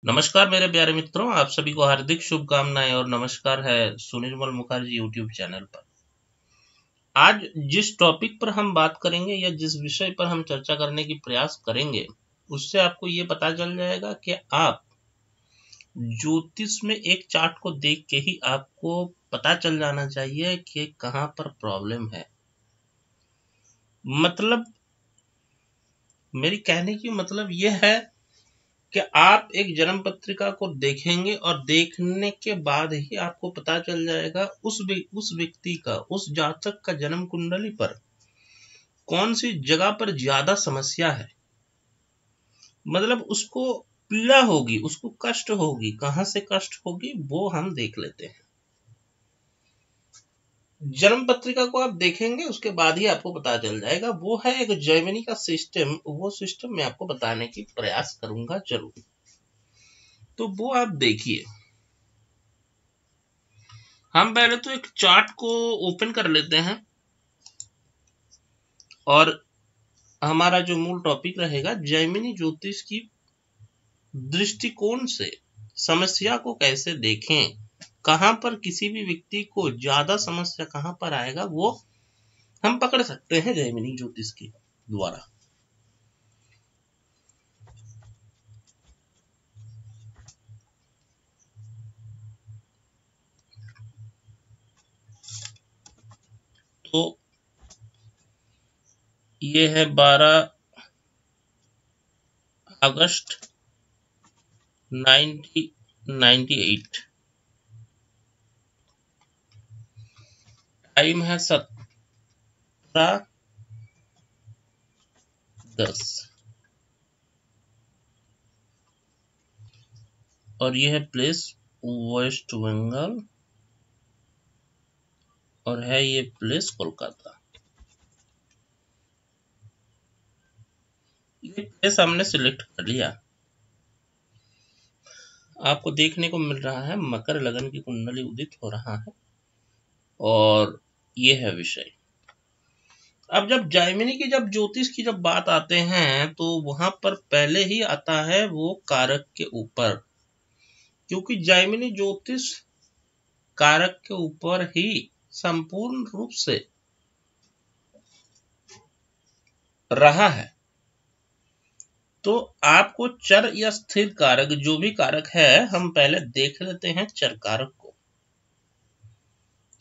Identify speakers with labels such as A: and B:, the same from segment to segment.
A: नमस्कार मेरे प्यारे मित्रों, आप सभी को हार्दिक शुभकामनाएं और नमस्कार है सुनिर्मल मुखर्जी यूट्यूब चैनल पर। आज जिस टॉपिक पर हम बात करेंगे या जिस विषय पर हम चर्चा करने की प्रयास करेंगे, उससे आपको ये पता चल जाएगा कि आप ज्योतिष में एक चार्ट को देख के ही आपको पता चल जाना चाहिए कि कहाँ पर प्रॉब्लम है। मतलब मेरी कहने की मतलब यह है कि आप एक जन्म पत्रिका को देखेंगे और देखने के बाद ही आपको पता चल जाएगा उस व्यक्ति का, उस जातक का जन्म कुंडली पर कौन सी जगह पर ज्यादा समस्या है। मतलब उसको पीड़ा होगी, उसको कष्ट होगी, कहां से कष्ट होगी वो हम देख लेते हैं। जन्म पत्रिका को आप देखेंगे उसके बाद ही आपको पता चल जाएगा। वो है एक जैमिनी का सिस्टम, वो सिस्टम मैं आपको बताने की प्रयास करूंगा जरूर। तो वो आप देखिए। हम पहले तो एक चार्ट को ओपन कर लेते हैं और हमारा जो मूल टॉपिक रहेगा जैमिनी ज्योतिष की दृष्टिकोण से समस्या को कैसे देखें, कहां पर किसी भी व्यक्ति को ज्यादा समस्या कहां पर आएगा वो हम पकड़ सकते हैं जैमिनी ज्योतिष के द्वारा। तो ये है 12 अगस्त 1998। टाइम है 17:10 और ये है प्लेस वेस्ट बंगाल और है ये प्लेस कोलकाता। ये प्लेस हमने सिलेक्ट कर लिया। आपको देखने को मिल रहा है मकर लगन की कुंडली उदित हो रहा है और ये है विषय। अब जब जैमिनी की जब ज्योतिष की जब बात आते हैं तो वहां पर पहले ही आता है वो कारक के ऊपर, क्योंकि जैमिनी ज्योतिष कारक के ऊपर ही संपूर्ण रूप से रहा है। तो आपको चर या स्थिर कारक जो भी कारक है हम पहले देख लेते हैं चर कारक को।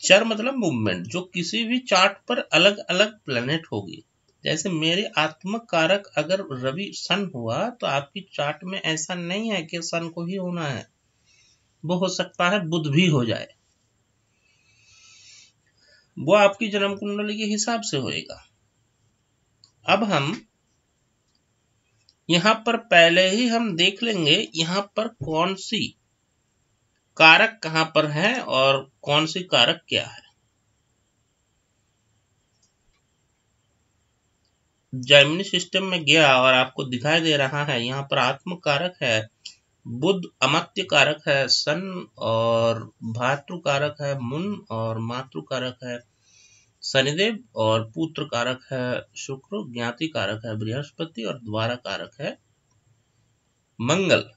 A: चर मतलब मूवमेंट, जो किसी भी चार्ट पर अलग अलग प्लेनेट होगी। जैसे मेरे आत्मक कारक अगर रवि सन हुआ तो आपकी चार्ट में ऐसा नहीं है कि सन को ही होना है, वो हो सकता है बुध भी हो जाए। वो आपकी जन्म कुंडली के हिसाब से होएगा। अब हम यहां पर पहले ही हम देख लेंगे यहां पर कौन सी कारक कहां पर है और कौन सी कारक क्या है। जैमिनी सिस्टम में गया और आपको दिखाई दे रहा है यहाँ पर आत्म कारक है बुध, अमात्य कारक है सन और भातृ कारक है मुन और मातृ कारक है शनिदेव और पुत्र कारक है शुक्र, ज्ञाति कारक है बृहस्पति और द्वारा कारक है मंगल।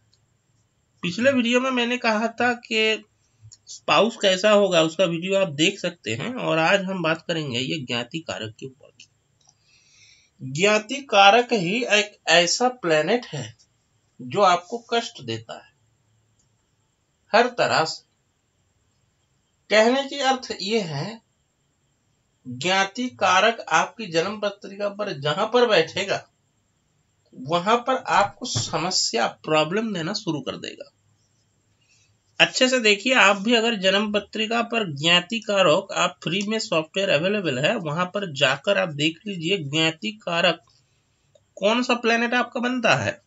A: पिछले वीडियो में मैंने कहा था कि स्पाउस कैसा होगा, उसका वीडियो आप देख सकते हैं। और आज हम बात करेंगे ये ज्ञाति कारक के ऊपर। ज्ञाति कारक ही एक ऐसा प्लेनेट है जो आपको कष्ट देता है हर तरह से। कहने की अर्थ ये है ज्ञाति कारक आपकी जन्म पत्रिका पर जहां पर बैठेगा वहां पर आपको समस्या, प्रॉब्लम देना शुरू कर देगा। अच्छे से देखिए, आप भी अगर जन्म पत्रिका पर ज्ञाति कारक, आप फ्री में सॉफ्टवेयर अवेलेबल है, वहां पर जाकर आप देख लीजिए ज्ञाति कारक कौन सा प्लेनेट आपका बनता है।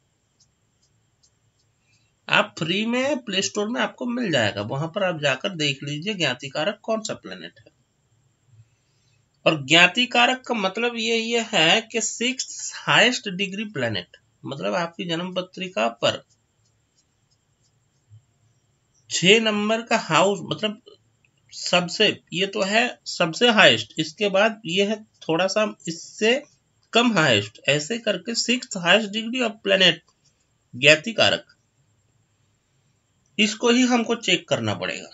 A: आप फ्री में प्ले स्टोर में आपको मिल जाएगा, वहां पर आप जाकर देख लीजिए ज्ञाति कारक कौन सा प्लेनेट है। और ज्ञाति कारक का मतलब ये है कि 6th हाईएस्ट डिग्री प्लेनेट, मतलब आपकी जन्म पत्रिका पर 6 नंबर का हाउस, मतलब सबसे, ये तो है सबसे हाईएस्ट, इसके बाद ये है थोड़ा सा इससे कम हाईएस्ट, ऐसे करके 6th highest degree of planet ज्ञाति कारक। इसको ही हमको चेक करना पड़ेगा।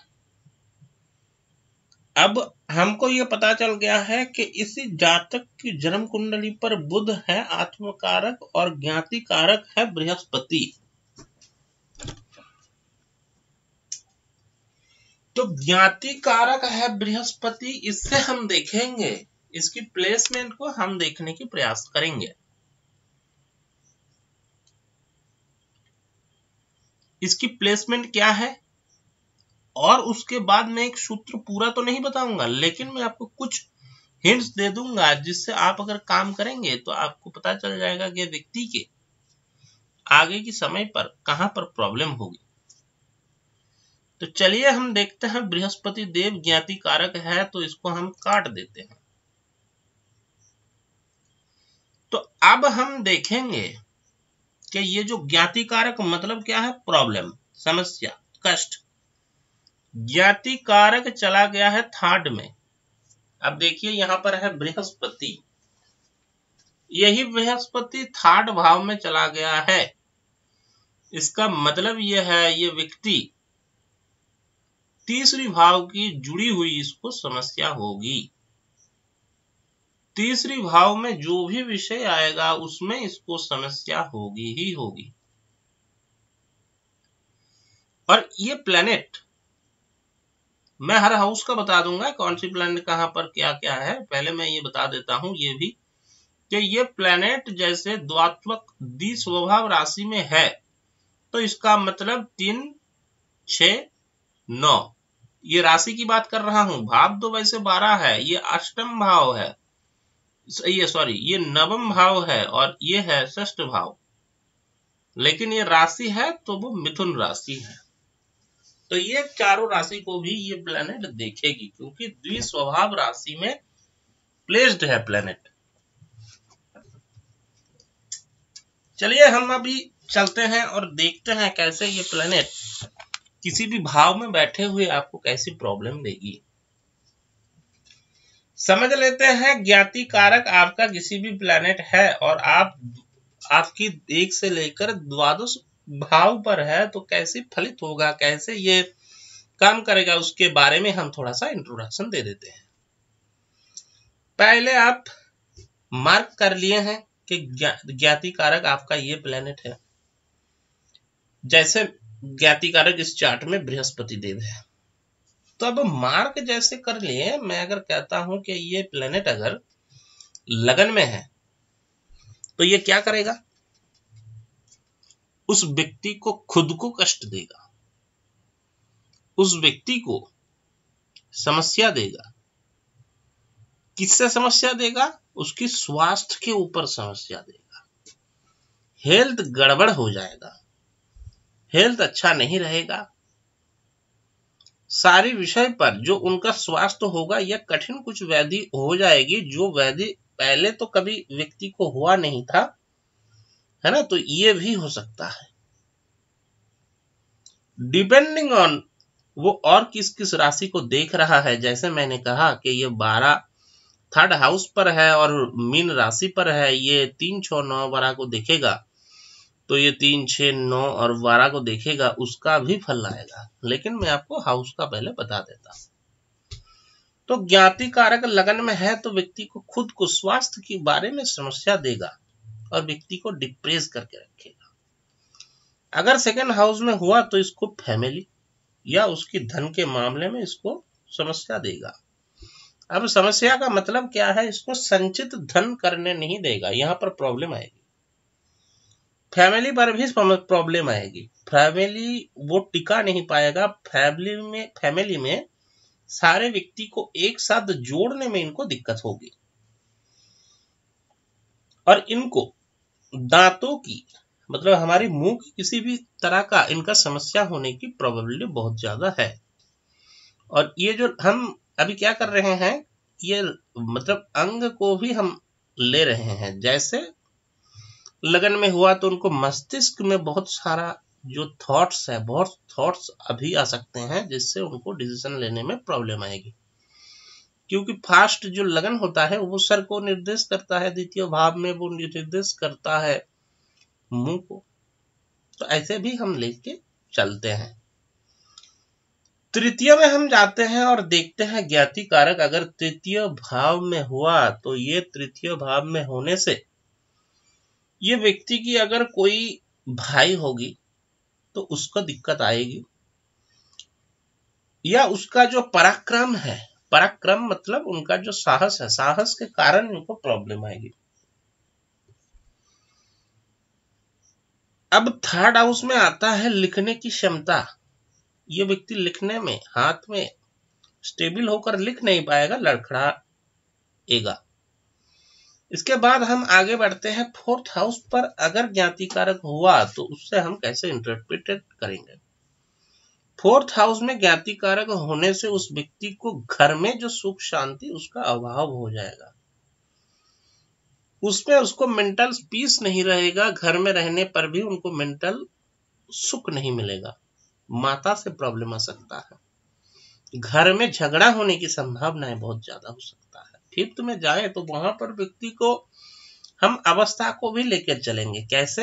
A: अब हमको ये पता चल गया है कि इसी जातक की जन्म कुंडली पर बुध है आत्मकारक और ज्ञाति कारक है बृहस्पति। तो ज्ञाति कारक है बृहस्पति, इससे हम देखेंगे, इसकी प्लेसमेंट को हम देखने की प्रयास करेंगे। इसकी प्लेसमेंट क्या है, और उसके बाद मैं एक सूत्र पूरा तो नहीं बताऊंगा, लेकिन मैं आपको कुछ हिंट्स दे दूंगा जिससे आप अगर काम करेंगे तो आपको पता चल जाएगा कि व्यक्ति के आगे के समय पर कहां पर प्रॉब्लम होगी। तो चलिए हम देखते हैं, बृहस्पति देव ज्ञाति कारक है तो इसको हम काट देते हैं। तो अब हम देखेंगे कि ये जो ज्ञाति कारक मतलब क्या है, प्रॉब्लम, समस्या, कष्ट। ज्ञाति कारक चला गया है थर्ड में। अब देखिए यहां पर है बृहस्पति, यही बृहस्पति थर्ड भाव में चला गया है। इसका मतलब यह है ये व्यक्ति तीसरी भाव की जुड़ी हुई इसको समस्या होगी। तीसरी भाव में जो भी विषय आएगा उसमें इसको समस्या होगी ही होगी। और ये प्लैनेट मैं हर हाउस का बता दूंगा, कौन सी प्लैनेट कहां पर क्या क्या है। पहले मैं ये बता देता हूं ये भी कि ये प्लैनेट जैसे द्वात्मक द्विस्वभाव राशि में है, तो इसका मतलब 3, 6, 9, ये राशि की बात कर रहा हूं। भाव तो वैसे 12 है, ये अष्टम भाव है, ये नवम भाव है और ये है षष्ठ भाव, लेकिन ये राशि है तो वो मिथुन राशि है। तो ये चारों राशि को भी ये प्लैनेट देखेगी, क्योंकि द्विस्वभाव राशि में प्लेस्ड है प्लैनेट। चलिए हम अभी चलते हैं और देखते हैं कैसे ये प्लैनेट किसी भी भाव में बैठे हुए आपको कैसी प्रॉब्लम देगी। समझ लेते हैं, ज्ञाति कारक आपका किसी भी प्लैनेट है और आपकी 1 से लेकर द्वादश भाव पर है, तो कैसे फलित होगा, कैसे ये काम करेगा, उसके बारे में हम थोड़ा सा इंट्रोडक्शन दे देते हैं। पहले आप मार्क कर लिए हैं कि ज्ञाति कारक आपका ये प्लैनेट है। जैसे ज्ञाति कारक इस चार्ट में बृहस्पति देव है, तो अब मार्क जैसे कर लिए, मैं अगर कहता हूं कि ये प्लैनेट अगर लगन में है तो ये क्या करेगा, उस व्यक्ति को खुद को कष्ट देगा, उस व्यक्ति को समस्या देगा। किससे समस्या देगा, उसकी स्वास्थ्य के ऊपर समस्या देगा। हेल्थ गड़बड़ हो जाएगा, हेल्थ अच्छा नहीं रहेगा। सारी विषय पर जो उनका स्वास्थ्य होगा, यह कठिन कुछ व्याधि हो जाएगी, जो व्याधि पहले तो कभी व्यक्ति को हुआ नहीं था, है ना। तो ये भी हो सकता है, डिपेंडिंग ऑन वो और किस किस राशि को देख रहा है। जैसे मैंने कहा कि ये 12 थर्ड हाउस पर है और मीन राशि पर है, ये 3, 6, 9, 12 को देखेगा, तो ये 3, 6, 9 और 12 को देखेगा, उसका भी फल आएगा। लेकिन मैं आपको हाउस का पहले बता देता हूं। तो ज्ञाति कारक लगन में है तो व्यक्ति को खुद को स्वास्थ्य के बारे में समस्या देगा और व्यक्ति को डिप्रेस करके रखेगा। अगर सेकंड हाउस में हुआ तो इसको फैमिली या उसकी धन के मामले में इसको समस्या देगा। अब समस्या का मतलब क्या है, इसको संचित धन करने नहीं देगा, यहां पर प्रॉब्लम आएगी। फैमिली पर भी प्रॉब्लम आएगी, फैमिली वो टिका नहीं पाएगा। फैमिली में सारे व्यक्ति को एक साथ जोड़ने में इनको दिक्कत होगी, और इनको दांतों की मतलब हमारी मुंह की किसी भी तरह का इनका समस्या होने की प्रोबेबिलिटी बहुत ज्यादा है। और ये जो हम अभी क्या कर रहे हैं, ये मतलब अंग को भी हम ले रहे हैं। जैसे लगन में हुआ तो उनको मस्तिष्क में बहुत सारा जो थॉट्स है, बहुत थॉट्स अभी आ सकते हैं, जिससे उनको डिसीजन लेने में प्रॉब्लम आएगी। क्योंकि फास्ट जो लगन होता है वो सर को निर्देश करता है, द्वितीय भाव में वो निर्देश करता है मुंह को। तो ऐसे भी हम लेके चलते हैं। तृतीय में हम जाते हैं और देखते हैं ज्ञाति कारक अगर तृतीय भाव में हुआ तो ये तृतीय भाव में होने से ये व्यक्ति की अगर कोई भाई होगी तो उसको दिक्कत आएगी, या उसका जो पराक्रम है, पराक्रम मतलब उनका जो साहस है, साहस के कारण उनको प्रॉब्लम आएगी। अब थर्ड हाउस में आता है लिखने की क्षमता। ये व्यक्ति लिखने में, हाथ में स्टेबल होकर लिख नहीं पाएगा, लड़खड़ाएगा। इसके बाद हम आगे बढ़ते हैं फोर्थ हाउस पर अगर ज्ञाति कारक हुआ तो उससे हम कैसे इंटरप्रेट करेंगे। फोर्थ हाउस में ज्ञाति कारक होने से उस व्यक्ति को घर में जो सुख शांति उसका अभाव हो जाएगा, उसमें उसको मेंटल पीस नहीं रहेगा, घर में रहने पर भी उनको मेंटल सुख नहीं मिलेगा, माता से प्रॉब्लम आ सकता है, घर में झगड़ा होने की संभावनाएं बहुत ज्यादा हो सकता है। फिफ्थ में जाए तो वहां पर व्यक्ति को हम अवस्था को भी लेकर चलेंगे। कैसे?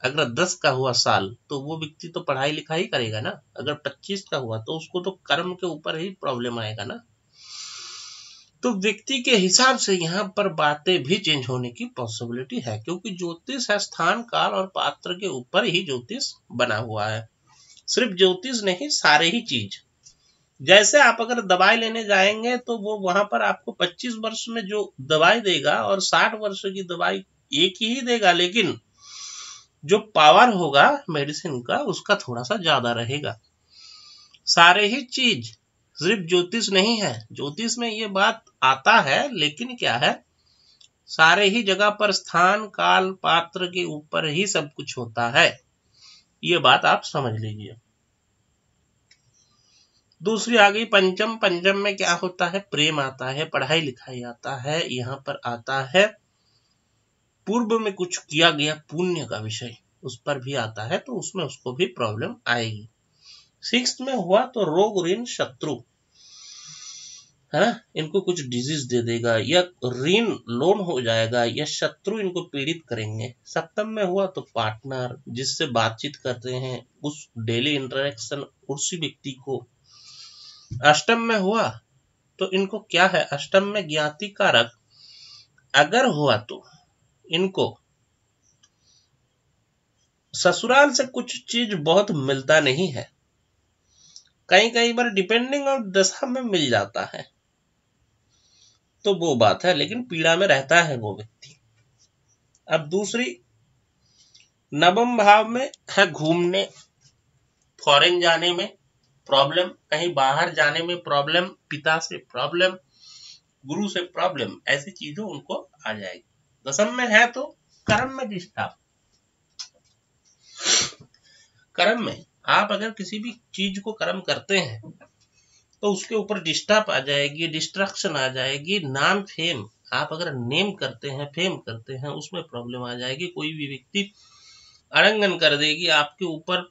A: अगर 10 का हुआ साल तो वो व्यक्ति तो पढ़ाई लिखाई करेगा ना, अगर 25 का हुआ तो उसको तो कर्म के ऊपर ही प्रॉब्लम आएगा ना। तो व्यक्ति के हिसाब से यहाँ पर बातें भी चेंज होने की पॉसिबिलिटी है, क्योंकि ज्योतिष है स्थान काल और पात्र के ऊपर ही ज्योतिष बना हुआ है। सिर्फ ज्योतिष नहीं, सारे ही चीज। जैसे आप अगर दवाई लेने जाएंगे तो वो वहां पर आपको 25 वर्ष में जो दवाई देगा और 60 वर्ष की दवाई एक ही देगा, लेकिन जो पावर होगा मेडिसिन का उसका थोड़ा सा ज्यादा रहेगा। सारे ही चीज, सिर्फ ज्योतिष नहीं है। ज्योतिष में ये बात आता है, लेकिन क्या है, सारे ही जगह पर स्थान काल पात्र के ऊपर ही सब कुछ होता है। ये बात आप समझ लीजिए। दूसरी आ गई पंचम। पंचम में क्या होता है? प्रेम आता है, पढ़ाई लिखाई आता है, यहाँ पर आता है पूर्व में कुछ किया गया पुण्य का विषय, उस पर भी आता है, तो उसमें उसको भी प्रॉब्लम आएगी। सिक्स्थ में हुआ तो रोग ऋण शत्रु है ना, इनको कुछ डिजीज दे देगा, या ऋण लोन हो जाएगा, या शत्रु इनको पीड़ित करेंगे। सप्तम में हुआ तो पार्टनर जिससे बातचीत करते हैं, उस डेली इंटरेक्शन उसी व्यक्ति को। अष्टम में हुआ तो इनको क्या है, अष्टम में ज्ञाति कारक अगर हुआ तो इनको ससुराल से कुछ चीज बहुत मिलता नहीं है, कई बार डिपेंडिंग ऑन दशा में मिल जाता है, तो वो बात है, लेकिन पीड़ा में रहता है वो व्यक्ति। अब दूसरी नवम भाव में है घूमने, फॉरेन जाने में प्रॉब्लम, कहीं बाहर जाने में प्रॉब्लम, पिता से प्रॉब्लम, गुरु से प्रॉब्लम, ऐसी चीजों उनको आ जाएगी। दसम में है तो कर्म में डिस्टर्ब। कर्म में आप अगर किसी भी चीज को कर्म करते हैं तो उसके ऊपर डिस्टर्ब आ जाएगी, डिस्ट्रक्शन आ जाएगी, नाम फेम, आप अगर नेम करते हैं, फेम करते हैं, उसमें प्रॉब्लम आ जाएगी। कोई भी व्यक्ति अड़ंगन कर देगी, आपके ऊपर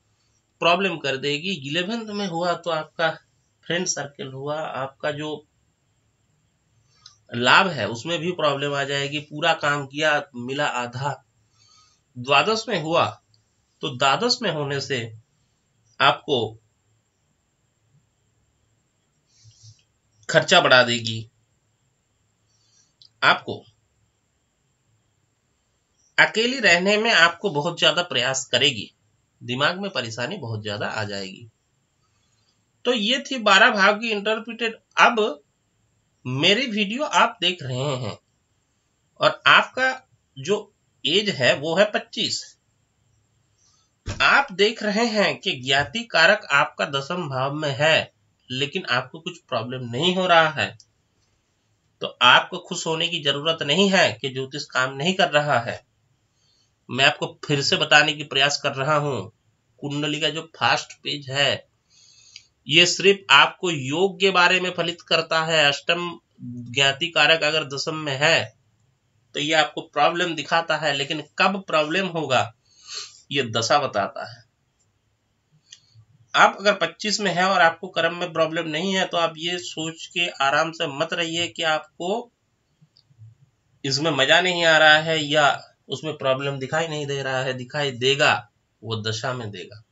A: प्रॉब्लम कर देगी। 11th में हुआ तो आपका फ्रेंड सर्कल हुआ, आपका जो लाभ है उसमें भी प्रॉब्लम आ जाएगी, पूरा काम किया मिला आधा। द्वादश में हुआ तो द्वादश में होने से आपको खर्चा बढ़ा देगी, आपको अकेली रहने में आपको बहुत ज्यादा प्रयास करेगी, दिमाग में परेशानी बहुत ज्यादा आ जाएगी। तो ये थी 12 भाव की इंटरप्रिटेड। अब मेरी वीडियो आप देख रहे हैं और आपका जो एज है वो है 25, आप देख रहे हैं कि ज्ञाति कारक आपका दसम भाव में है, लेकिन आपको कुछ प्रॉब्लम नहीं हो रहा है, तो आपको खुश होने की जरूरत नहीं है कि ज्योतिष काम नहीं कर रहा है। मैं आपको फिर से बताने की प्रयास कर रहा हूं, कुंडली का जो फर्स्ट पेज है ये सिर्फ आपको योग के बारे में फलित करता है। अष्टम ज्ञाति कारक अगर दसम में है तो ये आपको प्रॉब्लम दिखाता है, लेकिन कब प्रॉब्लम होगा ये दशा बताता है। आप अगर 25 में है और आपको कर्म में प्रॉब्लम नहीं है तो आप ये सोच के आराम से मत रहिए कि आपको इसमें मजा नहीं आ रहा है या उसमें प्रॉब्लम दिखाई नहीं दे रहा है, दिखाई देगा, वो दशा में देगा।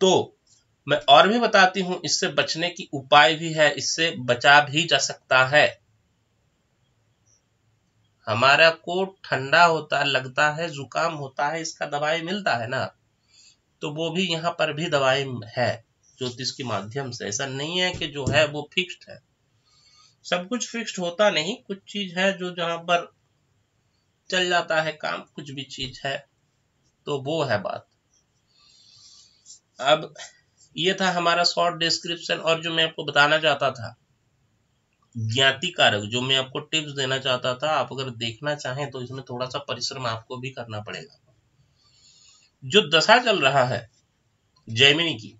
A: तो मैं और भी बताती हूँ, इससे बचने की उपाय भी है, इससे बचा भी जा सकता है। हमारा को ठंडा होता लगता है, जुकाम होता है, इसका दवाई मिलता है ना, तो वो भी यहाँ पर भी दवाई है ज्योतिष के माध्यम से। ऐसा नहीं है कि जो है वो फिक्स्ड है, सब कुछ फिक्स्ड होता नहीं, कुछ चीज है जो जहां पर चल जाता है काम, कुछ भी चीज है, तो वो है बात। अब ये था हमारा शॉर्ट डिस्क्रिप्शन, और जो मैं आपको बताना चाहता था ज्ञाति कारक, जो मैं आपको टिप्स देना चाहता था, आप अगर देखना चाहें तो इसमें थोड़ा सा परिश्रम आपको भी करना पड़ेगा। जो दशा चल रहा है जैमिनी की,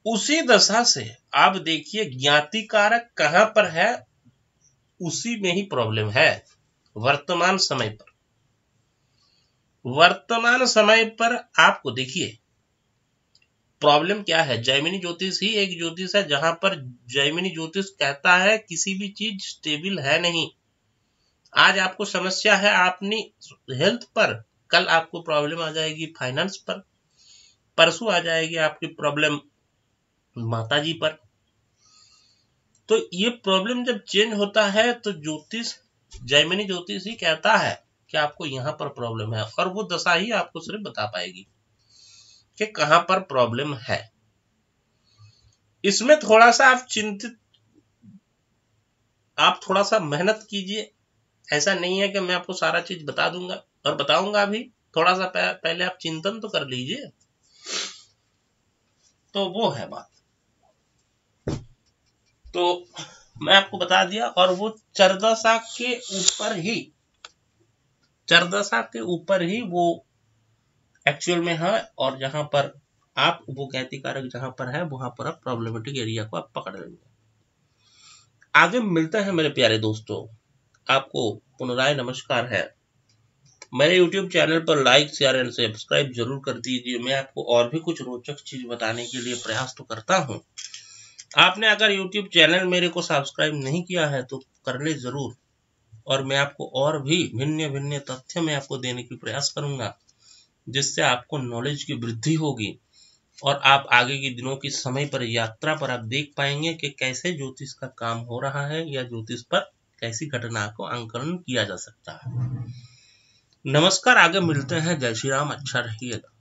A: उसी दशा से आप देखिए ज्ञाति कारक कहां पर है, उसी में ही प्रॉब्लम है। वर्तमान समय पर, वर्तमान समय पर आपको देखिए प्रॉब्लम क्या है। जैमिनी ज्योतिष ही एक ज्योतिष है जहां पर जैमिनी ज्योतिष कहता है किसी भी चीज स्टेबल है नहीं। आज आपको समस्या है अपनी हेल्थ पर, कल आपको प्रॉब्लम आ जाएगी फाइनेंस पर, परसों आ जाएगी आपकी प्रॉब्लम माताजी पर। तो ये प्रॉब्लम जब चेंज होता है तो ज्योतिष, जैमिनी ज्योतिष ही कहता है कि आपको यहाँ पर प्रॉब्लम है, और वो दशा ही आपको सिर्फ बता पाएगी कि कहां पर प्रॉब्लम है। इसमें थोड़ा सा आप चिंतित, आप थोड़ा सा मेहनत कीजिए। ऐसा नहीं है कि मैं आपको सारा चीज बता दूंगा और बताऊंगा भी, थोड़ा सा पहले आप चिंतन तो कर लीजिए, तो वो है बात। तो मैं आपको बता दिया, और वो चरदशा के ऊपर ही, चरदशा के ऊपर ही वो एक्चुअल में है, और जहां पर आप वो ज्ञाति कारक जहां पर है वहां पर आप प्रॉब्लमेटिक एरिया को आप पकड़ लेंगे। आगे मिलते हैं मेरे प्यारे दोस्तों, आपको पुनराय नमस्कार है। मेरे YouTube चैनल पर लाइक शेयर एंड सब्सक्राइब जरूर कर दीजिए। मैं आपको और भी कुछ रोचक चीज बताने के लिए प्रयास तो करता हूँ। आपने अगर YouTube चैनल मेरे को सब्सक्राइब नहीं किया है तो कर ले जरूर, और मैं आपको और भी भिन्न भिन्न तथ्य में आपको देने की प्रयास करूंगा, जिससे आपको नॉलेज की वृद्धि होगी, और आप आगे के दिनों की समय पर यात्रा पर आप देख पाएंगे कि कैसे ज्योतिष का काम हो रहा है, या ज्योतिष पर कैसी घटना को अंकन किया जा सकता है। नमस्कार, आगे मिलते हैं। जय श्री राम, अच्छा रहिएगा।